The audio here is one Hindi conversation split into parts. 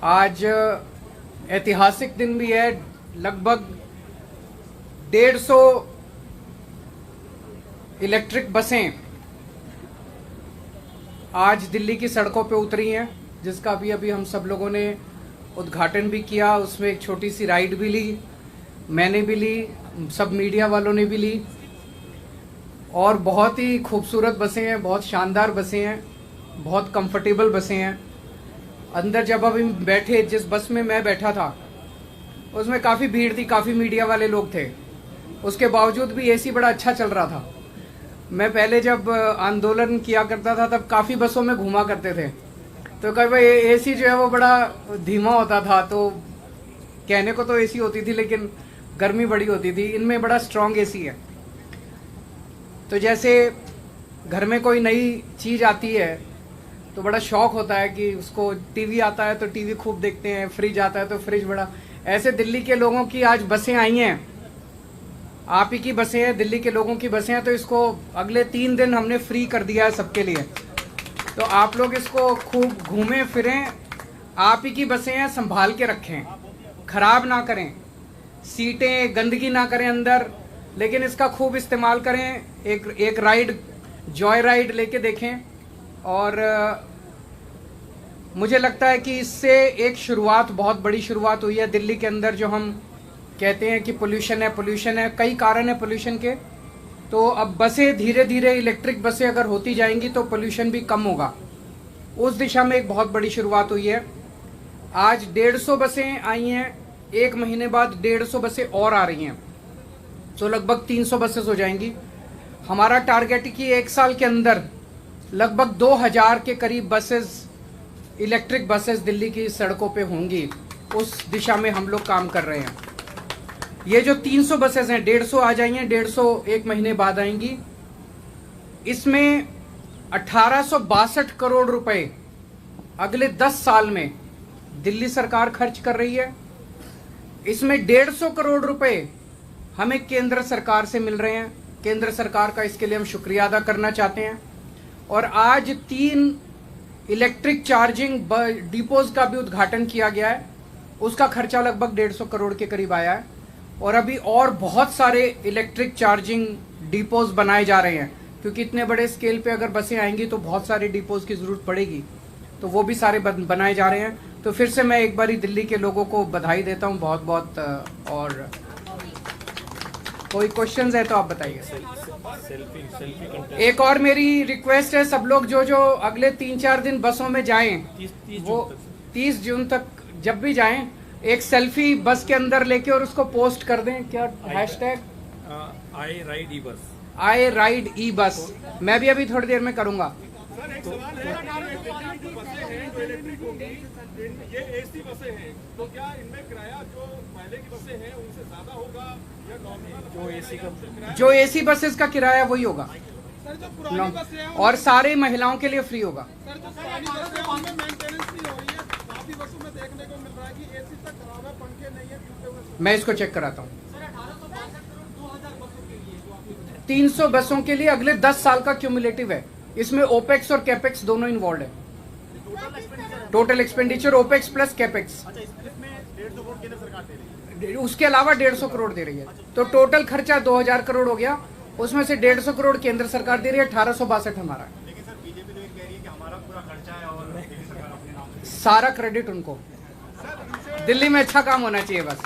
आज ऐतिहासिक दिन भी है। लगभग 150 इलेक्ट्रिक बसें आज दिल्ली की सड़कों पे उतरी हैं, जिसका भी अभी हम सब लोगों ने उद्घाटन भी किया। उसमें एक छोटी सी राइड भी ली, मैंने भी ली, सब मीडिया वालों ने भी ली। और बहुत ही खूबसूरत बसें हैं, बहुत शानदार बसें हैं, बहुत कंफर्टेबल बसें हैं। अंदर जब अभी बैठे, जिस बस में मैं बैठा था उसमें काफ़ी भीड़ थी, काफ़ी मीडिया वाले लोग थे। उसके बावजूद भी एसी बड़ा अच्छा चल रहा था। मैं पहले जब आंदोलन किया करता था तब काफ़ी बसों में घूमा करते थे, तो कभी भाई एसी जो है वो बड़ा धीमा होता था। तो कहने को तो एसी होती थी लेकिन गर्मी बड़ी होती थी। इनमें बड़ा स्ट्रॉन्ग एसी है। तो जैसे घर में कोई नई चीज़ आती है तो बड़ा शौक होता है कि उसको, टीवी आता है तो टीवी खूब देखते हैं, फ्रिज आता है तो फ्रिज बड़ा, ऐसे दिल्ली के लोगों की आज बसें आई हैं, आप ही की बसें हैं, दिल्ली के लोगों की बसें हैं। तो इसको अगले 3 दिन हमने फ्री कर दिया है सबके लिए। तो आप लोग इसको खूब घूमें फिरें, आप ही की बसें हैं, संभाल के रखें, खराब ना करें, सीटें गंदगी ना करें अंदर, लेकिन इसका खूब इस्तेमाल करें। एक राइड, जॉय राइड लेके देखें। और मुझे लगता है कि इससे एक शुरुआत, बहुत बड़ी शुरुआत हुई है दिल्ली के अंदर। जो हम कहते हैं कि पोल्यूशन है, कई कारण है पोल्यूशन के। तो अब बसें धीरे धीरे, इलेक्ट्रिक बसें अगर होती जाएंगी तो पोल्यूशन भी कम होगा। उस दिशा में एक बहुत बड़ी शुरुआत हुई है। आज 150 बसें आई हैं, 1 महीने बाद 150 बसें और आ रही हैं, तो लगभग 300 बसेस हो जाएंगी। हमारा टारगेट है कि 1 साल के अंदर लगभग 2000 के करीब बसेस, इलेक्ट्रिक बसेस दिल्ली की सड़कों पे होंगी। उस दिशा में हम लोग काम कर रहे हैं। ये जो 300 बसेस हैं, 150 आ जाएंगे, 150 1 महीने बाद आएंगी। इसमें 1862 करोड़ रुपए अगले 10 साल में दिल्ली सरकार खर्च कर रही है। इसमें 150 करोड़ रुपए हमें केंद्र सरकार से मिल रहे हैं। केंद्र सरकार का इसके लिए हम शुक्रिया अदा करना चाहते हैं। और आज 3 इलेक्ट्रिक चार्जिंग डिपोज का भी उद्घाटन किया गया है। उसका खर्चा लगभग 150 करोड़ के करीब आया है। और अभी और बहुत सारे इलेक्ट्रिक चार्जिंग डिपोज बनाए जा रहे हैं, क्योंकि इतने बड़े स्केल पे अगर बसें आएंगी तो बहुत सारे डिपोज की जरूरत पड़ेगी। तो वो भी सारे बनाए जा रहे हैं। तो फिर से मैं एक बारी दिल्ली के लोगों को बधाई देता हूँ बहुत बहुत। और कोई क्वेश्चंस है तो आप बताइए। एक और मेरी रिक्वेस्ट है, सब लोग जो अगले 3-4 दिन बसों में जाएं, वो 30 जून तक जब भी जाएं, एक सेल्फी बस के अंदर लेके और उसको पोस्ट कर दें। क्या हैशटैग आई राइड ई बस। मैं भी अभी थोड़ी देर में करूंगा। ये एसी बसें हैं, तो क्या इनमें किराया जो पहले की बसें हैं उनसे ज्यादा होगा या नॉर्मल? जो एसी बसेस का किराया वही होगा सर। जो पुरानी बसें हैं और सारे महिलाओं के लिए फ्री होगा। सर, जो पुरानी बसें हैं उनमें मेंटेनेंस नहीं हो रही है। काफी बसों में देखने को मिल रहा है कि एसी तक खराब है, पंखे नहीं है, टूटे हुए। मैं इसको चेक कराता हूँ। 300 बसों के लिए अगले 10 साल का क्यूमुलेटिव है। इसमें ओपेक्स और कैपेक्स दोनों इन्वॉल्व है। Total expenditure opex plus capex. उसके अलावा 150 करोड़ दे रही है। तो टोटल खर्चा 2000 करोड़ हो गया। उसमें से 150 करोड़ केंद्र सरकार दे रही है, 1862 हमारा। लेकिन सर बीजेपी तो कह रही है कि हमारा पूरा खर्चा है और दिल्ली सरकार अपने नाम पे। सारा क्रेडिट उनको। दिल्ली में अच्छा काम होना चाहिए बस।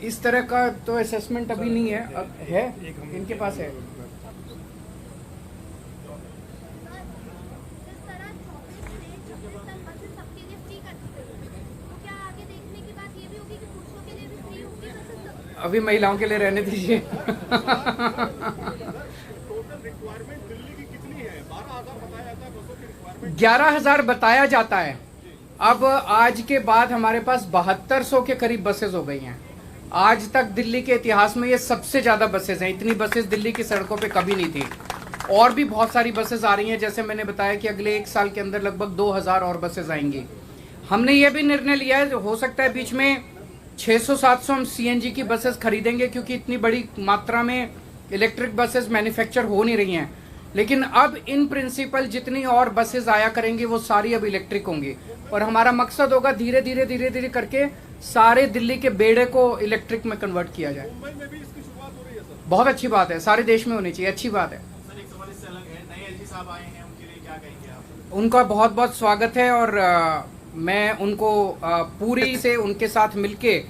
इस तरह का तो असेसमेंट अभी नहीं है। अब है, इनके पास है। अभी महिलाओं के लिए रहने दीजिए। 11,000 बताया जाता है। अब आज के बाद हमारे पास 7200 के करीब बसेस हो गई हैं। आज तक दिल्ली के इतिहास में ये सबसे ज्यादा बसेस हैं। इतनी बसेस दिल्ली की सड़कों पे कभी नहीं थी। और भी बहुत सारी बसेस आ रही हैं। जैसे मैंने बताया कि अगले 1 साल के अंदर लगभग 2000 और बसेस आएंगी। हमने ये भी निर्णय लिया है, हो सकता है बीच में 600-700 हम सीएनजी की बसेस खरीदेंगे, क्योंकि इतनी बड़ी मात्रा में इलेक्ट्रिक बसेस मैन्युफैक्चर हो नहीं रही हैं। लेकिन अब इन प्रिंसिपल जितनी और बसेस आया करेंगी वो सारी अब इलेक्ट्रिक होंगी और हमारा मकसद होगा धीरे धीरे करके सारे दिल्ली के बेड़े को इलेक्ट्रिक में कन्वर्ट किया जाए। मुंबई में भी इसकी शुरुआत हो रही है सर। बहुत अच्छी बात है, सारे देश में होनी चाहिए, अच्छी बात है। सर एक सवाल इससे अलग है, नए एलजी साहब आए हैं, उनके लिए क्या कहेंगे आप? उनका बहुत बहुत स्वागत है और मैं उनको पूरी से उनके साथ मिलके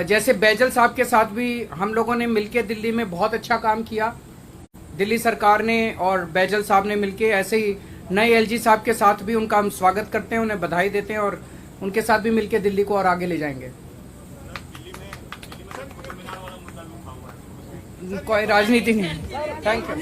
जैसे बैजल साहब के साथ भी हम लोगों ने मिलके दिल्ली में बहुत अच्छा काम किया, दिल्ली सरकार ने और बैजल साहब ने मिलके, ऐसे ही नए एलजी साहब के साथ भी उनका हम स्वागत करते हैं, उन्हें बधाई देते हैं और उनके साथ भी मिलके दिल्ली को और आगे ले जाएंगे। कोई राजनीति नहीं। Thank you.